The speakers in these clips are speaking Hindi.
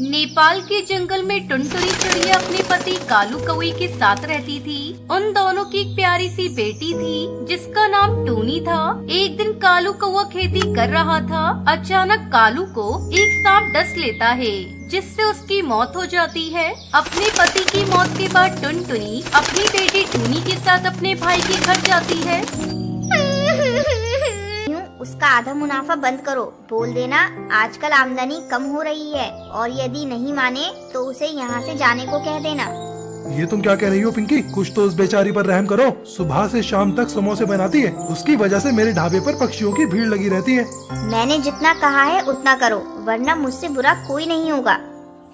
नेपाल के जंगल में टुनटुनी चिड़िया अपने पति कालू कौवे के साथ रहती थी। उन दोनों की एक प्यारी सी बेटी थी जिसका नाम टूनी था। एक दिन कालू कौवा खेती कर रहा था। अचानक कालू को एक सांप डस लेता है जिससे उसकी मौत हो जाती है। अपने पति की मौत के बाद टुनटुनी अपनी बेटी टूनी के साथ अपने भाई के घर जाती है। उसका आधा मुनाफा बंद करो, बोल देना आजकल आमदनी कम हो रही है, और यदि नहीं माने तो उसे यहाँ से जाने को कह देना। ये तुम क्या कह रही हो पिंकी? कुछ तो उस बेचारी पर रहम करो। सुबह से शाम तक समोसे बनाती है, उसकी वजह से मेरे ढाबे पर पक्षियों की भीड़ लगी रहती है। मैंने जितना कहा है उतना करो, वरना मुझसे बुरा कोई नहीं होगा।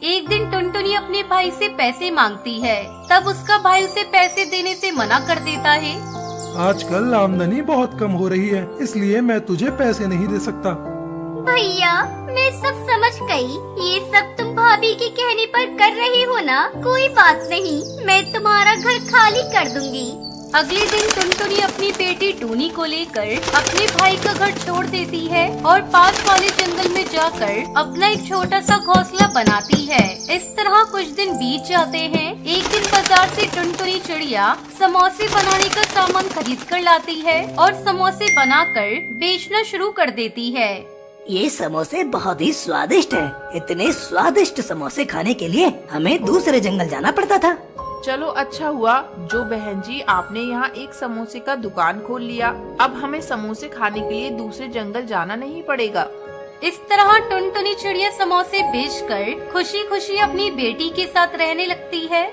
एक दिन टुनटुनी अपने भाई से पैसे मांगती है, तब उसका भाई उसे पैसे देने से मना कर देता है। आजकल आमदनी बहुत कम हो रही है, इसलिए मैं तुझे पैसे नहीं दे सकता। भैया मैं सब समझ गई, ये सब तुम भाभी के कहने पर कर रहे हो ना। कोई बात नहीं, मैं तुम्हारा घर खाली कर दूंगी। अगले दिन टुनटुनी अपनी बेटी टूनी को लेकर अपने भाई का घर छोड़ देती है और पास वाले जंगल में जाकर अपना एक छोटा सा घोंसला बनाती है। इस तरह कुछ दिन बीत जाते हैं। एक दिन बाजार से टुनटुनी चिड़िया समोसे बनाने का सामान खरीद कर लाती है और समोसे बनाकर बेचना शुरू कर देती है। ये समोसे बहुत ही स्वादिष्ट है। इतने स्वादिष्ट समोसे खाने के लिए हमें दूसरे जंगल जाना पड़ता था। चलो अच्छा हुआ जो बहन जी आपने यहाँ एक समोसे का दुकान खोल लिया। अब हमें समोसे खाने के लिए दूसरे जंगल जाना नहीं पड़ेगा। इस तरह टुनटुनी चिड़िया समोसे बेचकर खुशी खुशी अपनी बेटी के साथ रहने लगती है।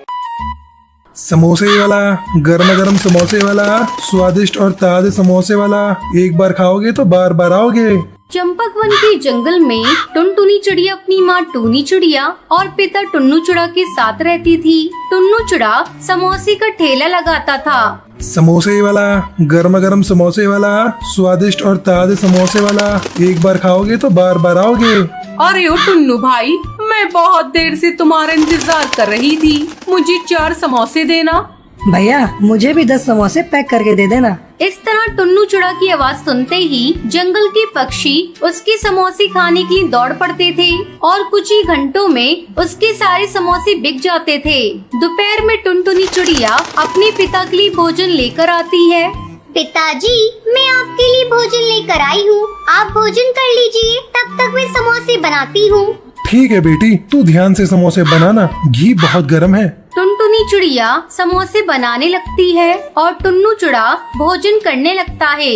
समोसे वाला, गर्मा गर्म समोसे वाला, स्वादिष्ट और ताजे समोसे वाला, एक बार खाओगे तो बार बार आओगे। चंपक वन के जंगल में टुनटुनी चिड़िया अपनी माँ टूनी चिड़िया और पिता टुन्नू चिड़ा के साथ रहती थी। टुन्नू चिड़ा समोसे का ठेला लगाता था। समोसे वाला, गर्मा गर्म समोसे वाला, स्वादिष्ट और ताजे समोसे वाला, एक बार खाओगे तो बार बार आओगे। अरे ओ टुन्नू भाई, मैं बहुत देर से तुम्हारा इंतजार कर रही थी, मुझे 4 समोसे देना। भैया मुझे भी 10 समोसे पैक करके दे देना। इस तरह टुन्नू चिड़ा की आवाज सुनते ही जंगल के पक्षी उसके समोसे खाने के लिए दौड़ पड़ते थे और कुछ ही घंटों में उसके सारे समोसे बिक जाते थे। दोपहर में टुनटुनी चिड़िया अपने पिता के लिए भोजन लेकर आती है। पिताजी मैं आपके लिए भोजन लेकर आई हूँ, आप भोजन कर लीजिए, तब तक मैं समोसे बनाती हूँ। ठीक है बेटी, तू ध्यान से समोसे बनाना, घी बहुत गर्म है। टुनटुनी चिड़िया समोसे बनाने लगती है और टुन्नू चिड़ा भोजन करने लगता है।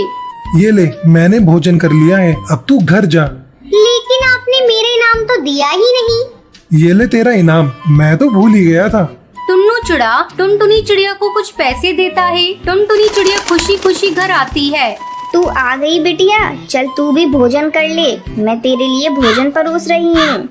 ये ले, मैंने भोजन कर लिया है, अब तू घर जा। लेकिन आपने मेरा इनाम तो दिया ही नहीं। ये ले तेरा इनाम, मैं तो भूल ही गया था। टुन्नू चिड़ा टुनटुनी चिड़िया को कुछ पैसे देता है। टुनटुनी चिड़िया खुशी खुशी घर आती है। तू आ गई बिटिया, चल तू भी भोजन कर ले, मैं तेरे लिए भोजन परोस रही हूँ।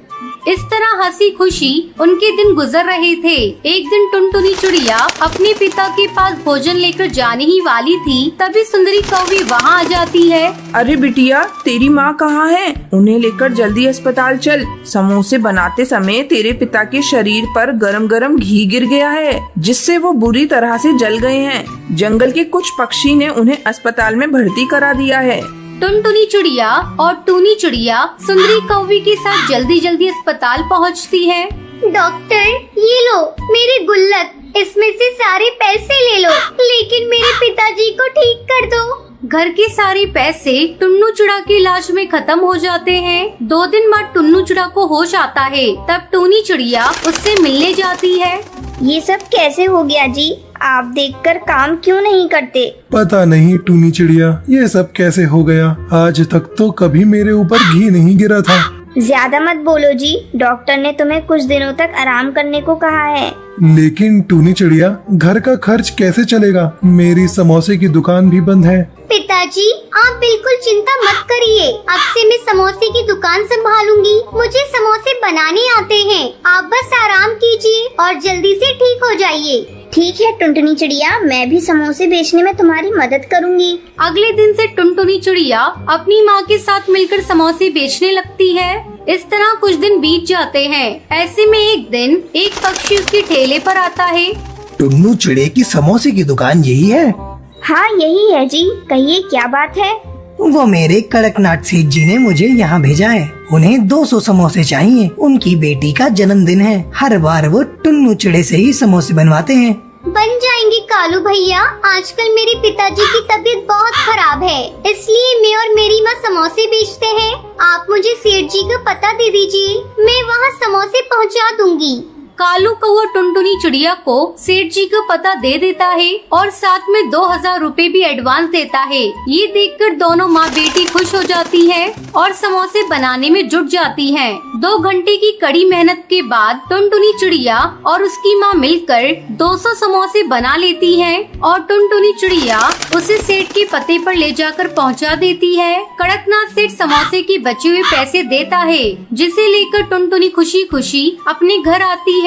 इस तरह हंसी खुशी उनके दिन गुजर रहे थे। एक दिन टुनटुनी चिड़िया अपने पिता के पास भोजन लेकर जाने ही वाली थी, तभी सुंदरी कौवी वहाँ आ जाती है। अरे बिटिया तेरी माँ कहाँ है? उन्हें लेकर जल्दी अस्पताल चल। समोसे बनाते समय तेरे पिता के शरीर पर गरम गरम घी गिर गया है, जिससे वो बुरी तरह से जल गए हैं। जंगल के कुछ पक्षी ने उन्हें अस्पताल में भर्ती करा दिया है। टुनटुनी चिड़िया और टूनी चिड़िया सुंदरी कौवी के साथ जल्दी जल्दी अस्पताल पहुंचती है। डॉक्टर ये लो मेरी गुल्लक, इसमें से सारे पैसे ले लो, लेकिन मेरे पिताजी को ठीक कर दो। घर के सारे पैसे टुन्नू चिड़ा के इलाज में खत्म हो जाते हैं। 2 दिन बाद टुन्नू चिड़ा को होश आता है, तब टूनी चिड़िया उससे मिलने जाती है। ये सब कैसे हो गया जी? आप देखकर काम क्यों नहीं करते? पता नहीं टूनी चिड़िया, ये सब कैसे हो गया। आज तक तो कभी मेरे ऊपर घी नहीं गिरा था। ज्यादा मत बोलो जी, डॉक्टर ने तुम्हें कुछ दिनों तक आराम करने को कहा है। लेकिन टूनी चिड़िया, घर का खर्च कैसे चलेगा? मेरी समोसे की दुकान भी बंद है। पिताजी आप बिल्कुल चिंता मत करिए, अब से मैं समोसे की दुकान संभालूंगी। मुझे समोसे बनाने आते हैं, आप बस आराम कीजिए और जल्दी से ठीक हो जाइए। ठीक है टुनटुनी चिड़िया, मैं भी समोसे बेचने में तुम्हारी मदद करूंगी। अगले दिन से टुनटुनी चिड़िया अपनी माँ के साथ मिलकर समोसे बेचने लगती है। इस तरह कुछ दिन बीत जाते हैं। ऐसे में एक दिन एक पक्षी उसके ठेले पर आता है। टुन्नू चिड़े की समोसे की दुकान यही है? हाँ यही है जी, कहिए क्या बात है। वो मेरे कड़कनाथ सेठ जी ने मुझे यहाँ भेजा है। उन्हें 200 समोसे चाहिए। उनकी बेटी का जन्मदिन है। हर बार वो टुन्नू चिड़े से ही समोसे बनवाते हैं। बन जाएंगे कालू भैया, आजकल मेरे पिताजी की तबीयत बहुत खराब है, इसलिए मैं और मेरी माँ समोसे बेचते हैं। आप मुझे सेठ जी का पता दे दीजिए, मैं वहाँ समोसे पहुँचा दूंगी। कालू कौआ टुनटुनी चिड़िया को सेठ जी को पता दे देता है और साथ में 2000 रुपए भी एडवांस देता है। ये देखकर दोनों माँ बेटी खुश हो जाती है और समोसे बनाने में जुट जाती हैं। 2 घंटे की कड़ी मेहनत के बाद टुनटुनी चिड़िया और उसकी माँ मिलकर 200 समोसे बना लेती है और टुनटुनी चिड़िया उसे सेठ के पते पर ले जाकर पहुँचा देती है। कड़कनाथ सेठ समोसे के बचे हुए पैसे देता है, जिसे लेकर टुनटुनी खुशी खुशी अपने घर आती है।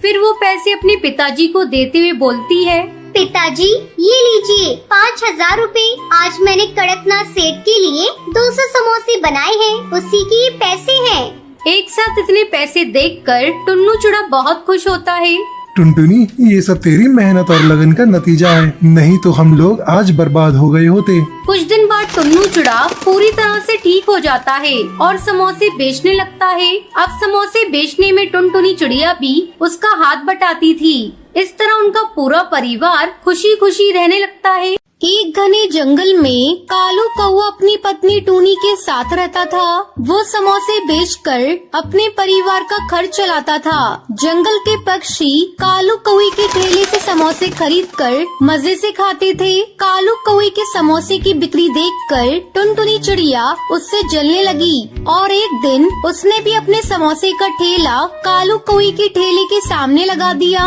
फिर वो पैसे अपने पिताजी को देते हुए बोलती है, पिताजी ये लीजिए 5000 रुपए। आज मैंने कड़कनाथ सेठ के लिए 200 समोसे बनाए हैं, उसी के ये पैसे हैं। एक साथ इतने पैसे देखकर टुन्नू चिड़ा बहुत खुश होता है। टुनटुनी, ये सब तेरी मेहनत और लगन का नतीजा है, नहीं तो हम लोग आज बर्बाद हो गए होते। कुछ दिन बाद टुन्नू चिड़ा पूरी तरह से ठीक हो जाता है और समोसे बेचने लगता है। अब समोसे बेचने में टुनटुनी चिड़िया भी उसका हाथ बटाती थी। इस तरह उनका पूरा परिवार खुशी खुशी रहने लगता है। एक घने जंगल में कालू कौआ अपनी पत्नी टूनी के साथ रहता था। वो समोसे बेचकर अपने परिवार का खर्च चलाता था। जंगल के पक्षी कालू कौए के ठेले से समोसे खरीदकर मजे से खाते थे। कालू कौए के समोसे की बिक्री देखकर टुनटुनी चिड़िया उससे जलने लगी और एक दिन उसने भी अपने समोसे का ठेला कालू कौए के ठेले के सामने लगा दिया।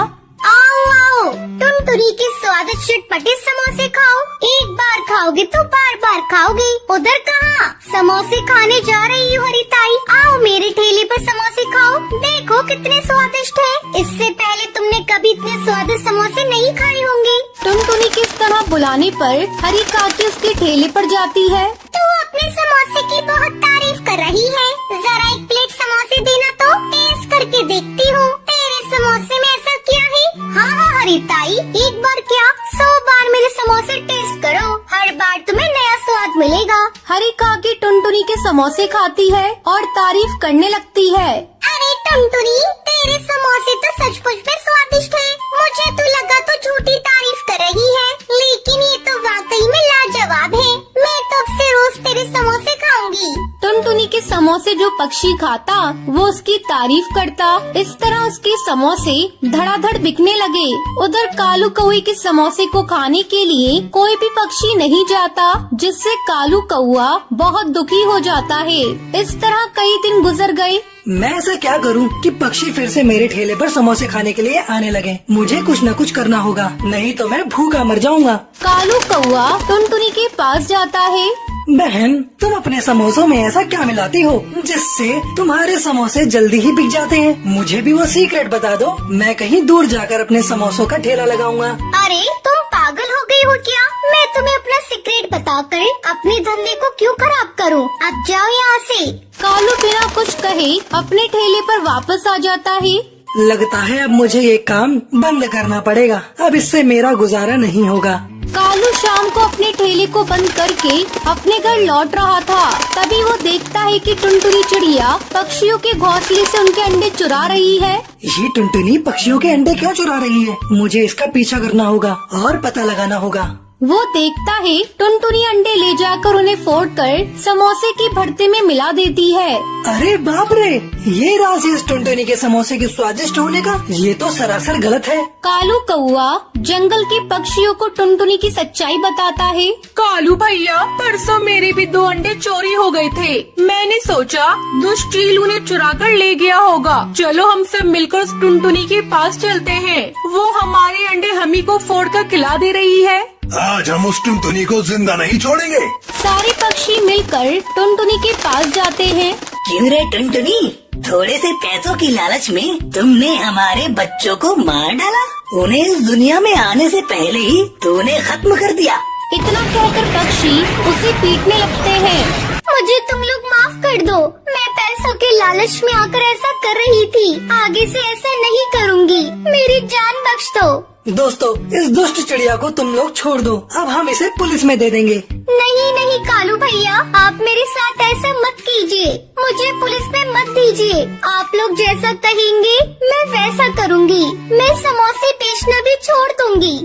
आओ आओ, टुनटुनी के स्वादिष्ट चटपटे समोसे खाओ। एक बार खाओगे तो बार बार खाओगे। उधर कहाँ समोसे खाने जा रही हो हरिताई? आओ मेरे ठेले पर समोसे खाओ, देखो कितने स्वादिष्ट है। इससे पहले तुमने कभी इतने स्वादिष्ट समोसे नहीं खाए होंगे। टुनटुनी की इस तरह बुलाने पर हरी काकी उसके ठेले पर जाती है। तू अपने समोसे की बहुत तारीफ कर रही है, जरा एक प्लेट समोसे देना तो टेस्ट करके देखती हूँ। तेरे समोसे में ऐसा क्या है? हाँ हाँ हरिताई, एक बार क्या 100 बार मेरे समोसे टेस्ट करो, हर बार तुम्हें नया स्वाद मिलेगा। हरी काकी टुनटुनी के समोसे खाती है और तारीफ करने लगती है। अरे टुनटुनी, तेरे समोसे तो सचमुच में स्वादिष्ट है। मुझे तो लगा तो झूठी तारीफ कर रही है, लेकिन ये तो वाकई में लाजवाब है। मैं तो अब से रोज तेरे समोसे खाऊंगी। टुनटुनी के समोसे जो पक्षी खाता वो उसकी तारीफ करता। इस तरह उसके समोसे धड़ाधड़ बिकने लगे। उधर कालू कौए के समोसे को खाने के लिए कोई भी पक्षी नहीं जाता, जिससे कालू कौआ बहुत दुखी हो जाता है। इस तरह कई दिन गुजर गए। मैं ऐसा क्या करूं कि पक्षी फिर से मेरे ठेले पर समोसे खाने के लिए आने लगे। मुझे कुछ न कुछ करना होगा, नहीं तो मैं भूखा मर जाऊंगा। कालू कौआ टुनटुनी के पास जाता है। बहन, तुम अपने समोसों में ऐसा क्या मिलाती हो जिससे तुम्हारे समोसे जल्दी ही बिक जाते हैं? मुझे भी वो सीक्रेट बता दो, मैं कहीं दूर जाकर अपने समोसों का ठेला लगाऊंगा। अरे तुम पागल हो गई हो क्या? मैं तुम्हें अपना सीक्रेट बताकर अपने धंधे को क्यों खराब करूं? अब जाओ यहाँ से। कालू बिना कुछ कहे अपने ठेले पर वापस आ जाता है। लगता है अब मुझे ये काम बंद करना पड़ेगा, अब इससे मेरा गुजारा नहीं होगा। कालू शाम को अपने ठेले को बंद करके अपने घर लौट रहा था। तभी वो देखता है कि टुनटुनी चिड़िया पक्षियों के घोंसले से उनके अंडे चुरा रही है। ये टुनटुनी पक्षियों के अंडे क्यों चुरा रही है? मुझे इसका पीछा करना होगा और पता लगाना होगा। वो देखता है टुनटुनी अंडे ले जाकर उन्हें फोड़कर समोसे की भरते में मिला देती है। अरे बाप रे, ये राज है इस टुनटुनी के समोसे के स्वादिष्ट होने का। ये तो सरासर गलत है। कालू कौआ जंगल के पक्षियों को टुनटुनी की सच्चाई बताता है। कालू भैया, परसों मेरे भी 2 अंडे चोरी हो गए थे। मैंने सोचा दुष्ट चील उन्हें चुरा कर ले गया होगा। चलो हम सब मिलकर उस टुनटुनी के पास चलते हैं। वो हमारे अंडे हमी को फोड़ कर खिला दे रही है। आज हम उस टुनटुनी को जिंदा नहीं छोड़ेंगे। सारे पक्षी मिलकर टुनटुनी के पास जाते हैं। क्यों रे टुनटुनी, थोड़े से पैसों की लालच में तुमने हमारे बच्चों को मार डाला। उन्हें इस दुनिया में आने से पहले ही तूने खत्म कर दिया। इतना कहकर पक्षी उसे पीटने लगते हैं। मुझे तुम लोग माफ कर दो, मैं पैसा पैसों के लालच में आकर ऐसा कर रही थी। आगे से ऐसा नहीं करूँगी। मेरी जान बख्श दो। दोस्तों, इस दुष्ट चिड़िया को तुम लोग छोड़ दो। अब हम इसे पुलिस में दे देंगे। नहीं नहीं कालू भैया, आप मेरे साथ ऐसा मत कीजिए। मुझे पुलिस में मत दीजिए। आप लोग जैसा कहेंगे मैं वैसा करूँगी। मैं समोसे बेचना भी छोड़ दूँगी।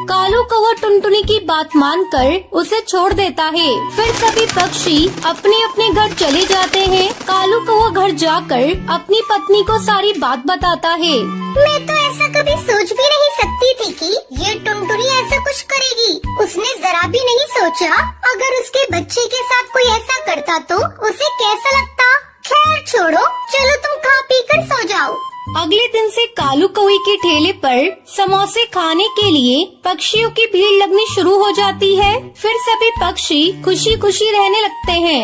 कालू कौवा टुनटुनी की बात मानकर उसे छोड़ देता है। फिर सभी पक्षी अपने अपने घर चले जाते हैं। कालू कौवा घर जाकर अपनी पत्नी को सारी बात बताता है। मैं तो ऐसा कभी सोच भी नहीं सकती थी कि ये टुनटुनी ऐसा कुछ करेगी। उसने जरा भी नहीं सोचा अगर उसके बच्चे के साथ कोई ऐसा करता तो उसे कैसा लगता। खैर छोड़ो, चलो तुम खा पी कर सो जाओ। अगले दिन से कालू कौवे के ठेले पर समोसे खाने के लिए पक्षियों की भीड़ लगनी शुरू हो जाती है। फिर सभी पक्षी खुशी खुशी रहने लगते हैं।